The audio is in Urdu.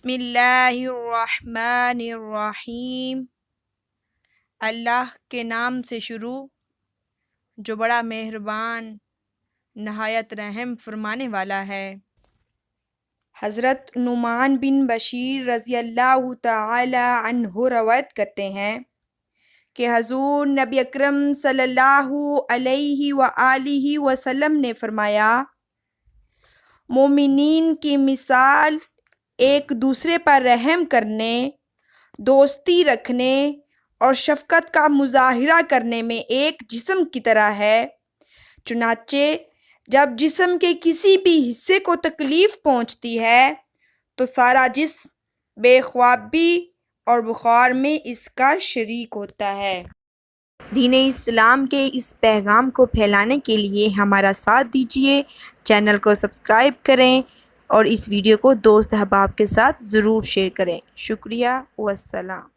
بسم اللہ الرحمن الرحیم، اللہ کے نام سے شروع جو بڑا مہربان نہایت رحم فرمانے والا ہے۔ حضرت نعمان بن بشیر رضی اللہ تعالی عنہ روایت کرتے ہیں کہ حضور نبی اکرم صلی اللہ علیہ وآلہ وسلم نے فرمایا، مومنین کی مثال ایک دوسرے پر رحم کرنے، دوستی رکھنے اور شفقت کا مظاہرہ کرنے میں ایک جسم کی طرح ہے۔ چنانچہ جب جسم کے کسی بھی حصے کو تکلیف پہنچتی ہے تو سارا جسم بے خوابی اور بخار میں اس کا شریک ہوتا ہے۔ دین اسلام کے اس پیغام کو پھیلانے کے لیے ہمارا ساتھ دیجیے، چینل کو سبسکرائب کریں اور اس ویڈیو کو دوست احباب کے ساتھ ضرور شیئر کریں۔ شکریہ والسلام۔